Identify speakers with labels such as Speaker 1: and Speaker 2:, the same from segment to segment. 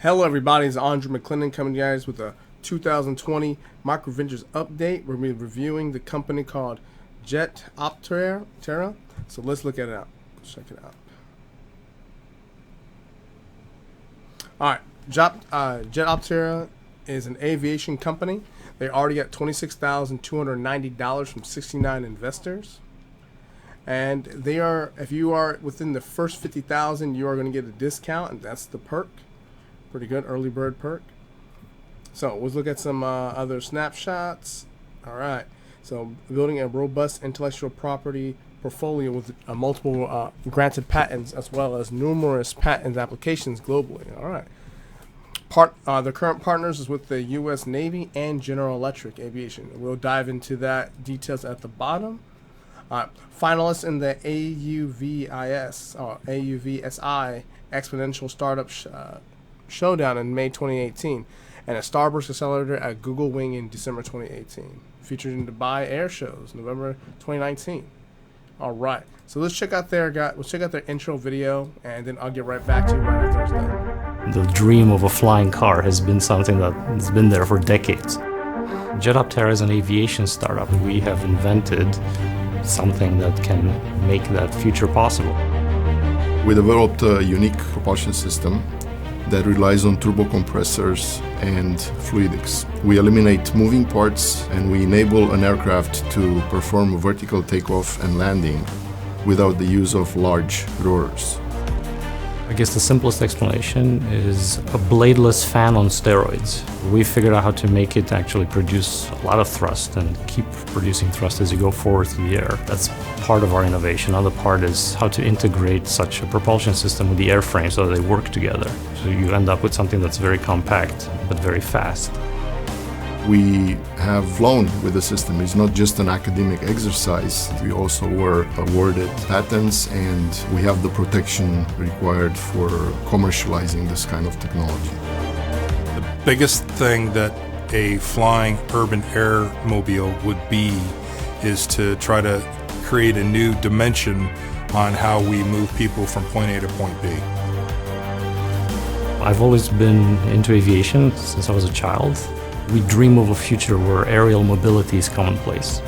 Speaker 1: Hello everybody, it's AndreJMcClendon coming to you guys with a 2020 Microventures update. We're going to be reviewing the company called Jetoptera. So let's look at it out. Check it out. Alright, Jetoptera is an aviation company. They already got $26,290 from 69 investors. And they are, if you are within the first 50,000, you are going to get a discount, and that's the perk. Pretty good early bird perk. So let's look at some other snapshots. All right. So building a robust intellectual property portfolio with multiple granted patents as well as numerous patent applications globally. All right. The current partners is with the U.S. Navy and General Electric Aviation. We'll dive into that details at the bottom. Finalists in the AUVSI Exponential Startup Showdown in May 2018, and a Starburst Accelerator at Google Wing in December 2018. Featured in Dubai Air Shows, November 2019. All right, so let's check out their intro video, and then I'll get right back to you right after it's done.
Speaker 2: The dream of a flying car has been something that has been there for decades. Jetoptera is an aviation startup. We have invented something that can make that future possible.
Speaker 3: We developed a unique propulsion system that relies on turbo compressors and fluidics. We eliminate moving parts and we enable an aircraft to perform vertical takeoff and landing without the use of large rotors.
Speaker 2: I guess the simplest explanation is a bladeless fan on steroids. We figured out how to make it actually produce a lot of thrust and keep producing thrust as you go forward through the air. That's part of our innovation. Another part is how to integrate such a propulsion system with the airframe so that they work together. So you end up with something that's very compact but very fast.
Speaker 3: We have flown with the system. It's not just an academic exercise. We also were awarded patents, and we have the protection required for commercializing this kind of technology.
Speaker 4: The biggest thing that a flying urban airmobile would be is to try to create a new dimension on how we move people from point A to point B.
Speaker 2: I've always been into aviation since I was a child. We dream of a future where aerial mobility is commonplace.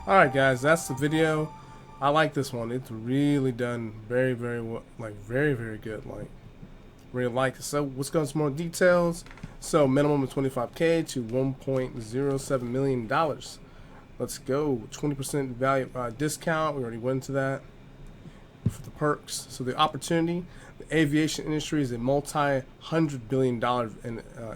Speaker 1: Alright guys, that's the video. I like this one. It's really done very well, very good. Really like it. So let's go into some more details. So minimum of $25K to $1.07 million. Let's go. 20% value discount. We already went into that. For the perks. So the opportunity. The aviation industry is a multi-hundred-billion-dollar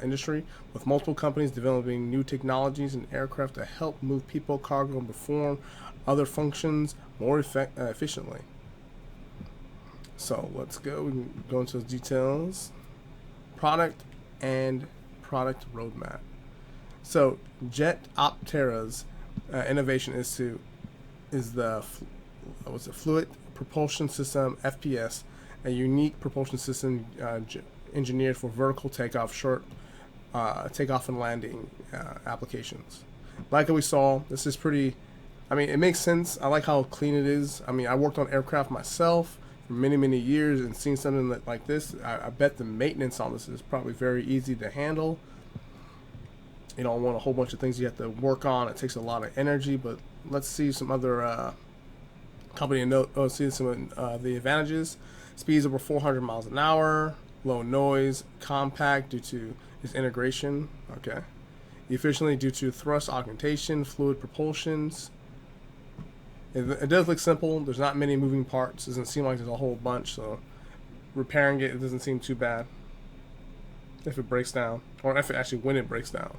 Speaker 1: industry with multiple companies developing new technologies and aircraft to help move people, cargo, and perform other functions more efficiently. So let's go. We can go into those details. Product and product roadmap. So Jetoptera's innovation is the fluid propulsion system (FPS), a unique propulsion system engineered for vertical takeoff, short takeoff and landing applications. Like we saw, this is pretty. I mean, it makes sense. I like how clean it is. I mean, I worked on aircraft myself for many years, and seeing something like this, I bet the maintenance on this is probably very easy to handle. You don't want a whole bunch of things you have to work on. It takes a lot of energy, but let's see some other company note. See some of the advantages. Speeds over 400 miles an hour. Low noise. Compact due to its integration. Okay. Efficiently due to thrust augmentation, fluid propulsions. It does look simple. There's not many moving parts. Doesn't seem like there's a whole bunch, so repairing it doesn't seem too bad. If it breaks down, or if it actually when it breaks down.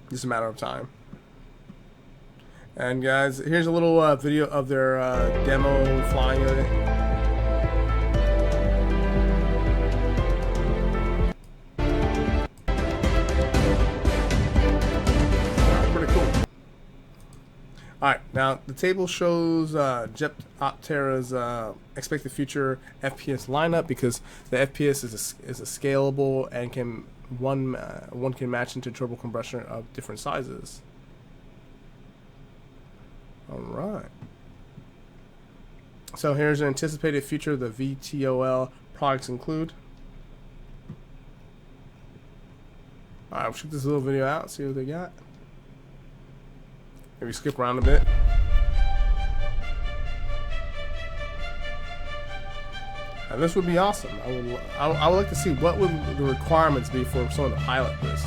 Speaker 1: Just a matter of time. And guys, here's a little video of their demo flying it. Pretty cool. Alright, now the table shows Jetoptera's expected future FPS lineup, because the FPS is a scalable and one can match into turbo compression of different sizes. All right. So here's an anticipated future the VTOL products include. All right, we'll check this little video out, see what they got. Maybe skip around a bit. And this would be awesome. I would like to see what would the requirements be for someone to pilot this.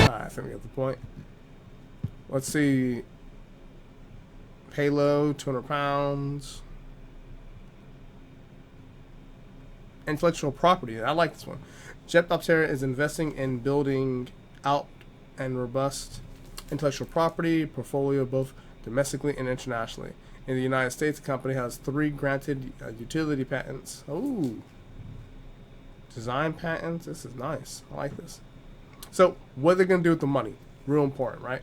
Speaker 1: I think we get the point. Let's see. Payload, 200 pounds. Intellectual property. I like this one. Jetoptera is investing in building out and robust intellectual property portfolio both domestically and internationally. In the United States, the company has 3 granted utility patents. Oh, design patents. This is nice. I like this. So, what are they going to do with the money? Real important, right?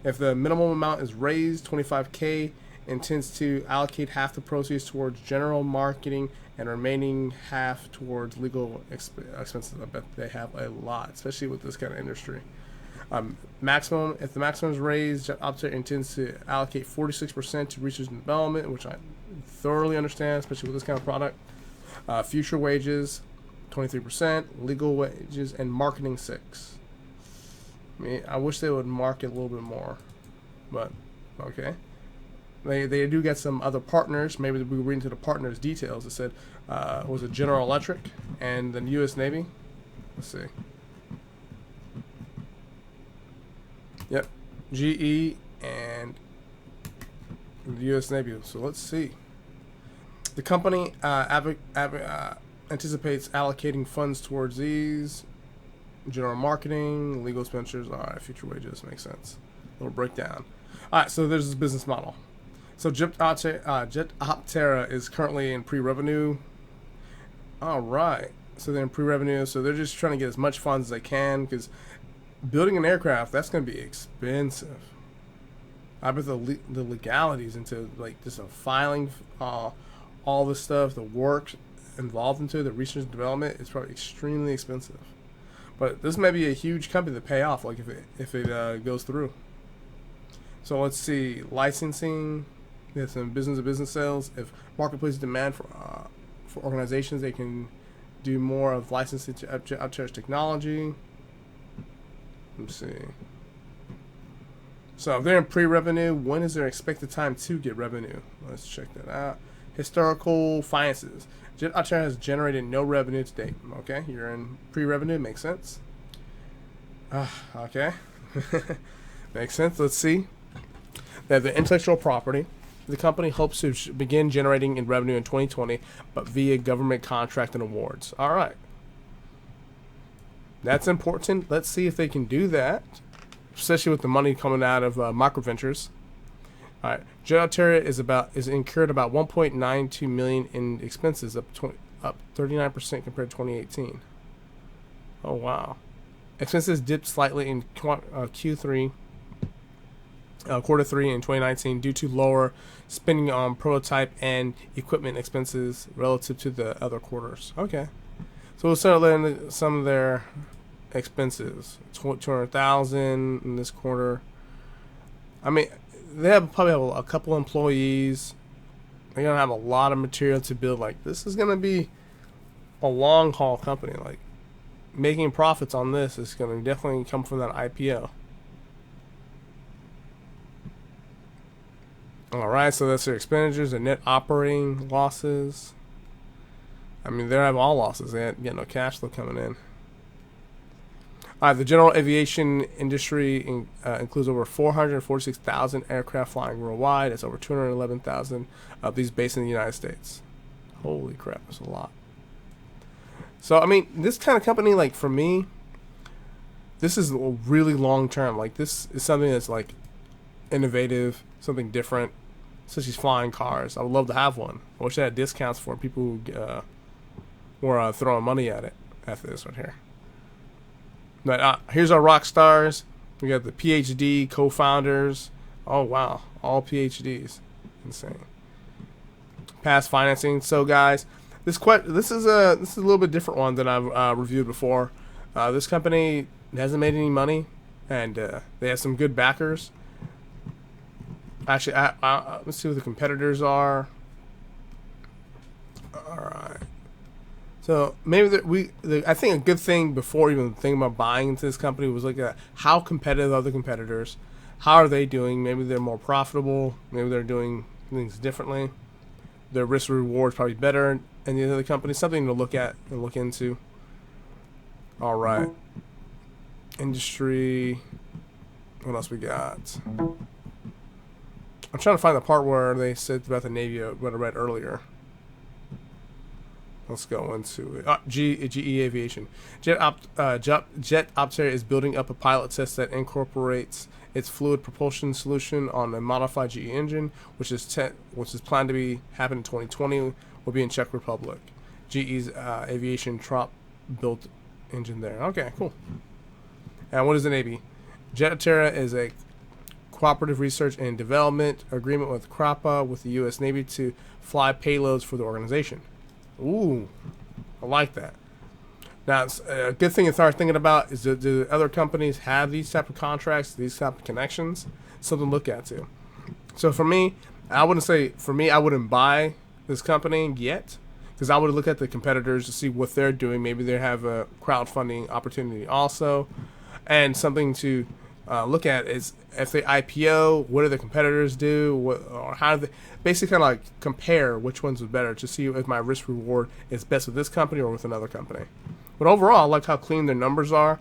Speaker 1: If the minimum amount is raised, $25K, intends to allocate half the proceeds towards general marketing and remaining half towards legal expenses. I bet they have a lot, especially with this kind of industry. If the maximum is raised, Jetoptera intends to allocate 46% to research and development, which I thoroughly understand, especially with this kind of product. Future wages, 23%, legal wages, and marketing 6%. I mean, I wish they would market a little bit more, but okay. They do get some other partners. Maybe we read into the partners' details. It said was it General Electric and the U.S. Navy. Let's see. Yep, GE and the U.S. Navy. So let's see. The company anticipates allocating funds towards these. General marketing, legal expenditures. All right, future wages makes sense. A little breakdown. All right, so there's this business model. So Jetoptera is currently in pre-revenue. All right, so they're in pre-revenue. So they're just trying to get as much funds as they can because building an aircraft, that's going to be expensive. I bet the legalities into like just a filing, all this stuff, the work involved into the research and development is probably extremely expensive. But this may be a huge company to pay off, like if it goes through. So let's see, licensing. There's some business-to-business sales. If marketplace demand for organizations, they can do more of licensing to Jetoptera's technology. Let's see. So if they're in pre-revenue, when is their expected time to get revenue? Let's check that out. Historical finances. Jetoptera has generated no revenue to date. Okay, you're in pre-revenue. Makes sense. Okay. Makes sense. Let's see. They have the intellectual property. The company hopes to begin generating in revenue in 2020, but via government contract and awards. All right. That's important. Let's see if they can do that, especially with the money coming out of Microventures. All right. Jetoptera is incurred about 1.92 million in expenses, up 39% compared to 2018. Oh wow. Expenses dipped slightly in Q3. Quarter 3 in 2019 due to lower spending on prototype and equipment expenses relative to the other quarters. Okay, so we'll start letting some of their expenses. 200,000 in this quarter. I mean, they probably have a couple employees. They're gonna have a lot of material to build. Like, this is gonna be a long haul company. Like, making profits on this is gonna definitely come from that IPO. Alright, so that's their expenditures and net operating losses. I mean, they have all losses. They get no cash flow coming in. Alright, the general aviation industry includes over 446,000 aircraft flying worldwide. That's over 211,000 of these based in the United States. Holy crap, that's a lot. So, I mean, this kind of company, like, for me, this is really long term. Like, this is something that's, like, innovative, something different. So she's flying cars. I would love to have one. I wish they had discounts for people who were throwing money at it after this one here. But here's our rock stars. We got the PhD co-founders. Oh wow, all PhDs. Insane. Past financing. So guys, This is a little bit different one than I've reviewed before. This company hasn't made any money, and they have some good backers. Actually, let's see who the competitors are. All right. So maybe I think a good thing before even thinking about buying into this company was like how competitive are the competitors? How are they doing? Maybe they're more profitable. Maybe they're doing things differently. Their risk reward is probably better than the other companies. Something to look at and look into. All right. Industry. What else we got? I'm trying to find the part where they said about the Navy, what I read earlier. Let's go into it. GE Aviation. Jetoptera is building up a pilot test that incorporates its fluid propulsion solution on a modified GE engine, which is planned to happen in 2020. Will be in Czech Republic. GE's Aviation Trop built engine there. Okay, cool. And what is the Navy? Jetoptera is a cooperative research and development agreement with CRAPA with the U.S. Navy to fly payloads for the organization. Ooh, I like that. Now, a good thing to start thinking about is do other companies have these type of contracts, these type of connections? Something to look at too. So for me, I wouldn't buy this company yet, because I would look at the competitors to see what they're doing. Maybe they have a crowdfunding opportunity also, and something to look at is if they IPO, what do the competitors do, or how do they basically kind of like compare which ones are better to see if my risk reward is best with this company or with another company. But overall, I like how clean their numbers are.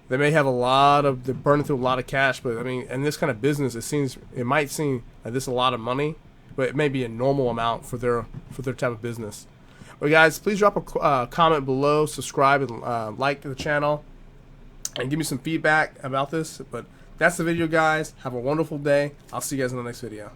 Speaker 1: They may have they're burning through a lot of cash, but I mean, in this kind of business, it might seem like this is a lot of money, but it may be a normal amount for their type of business. But guys, please drop a comment below, subscribe, and like the channel, and give me some feedback about this. But that's the video, guys. Have a wonderful day. I'll see you guys in the next video.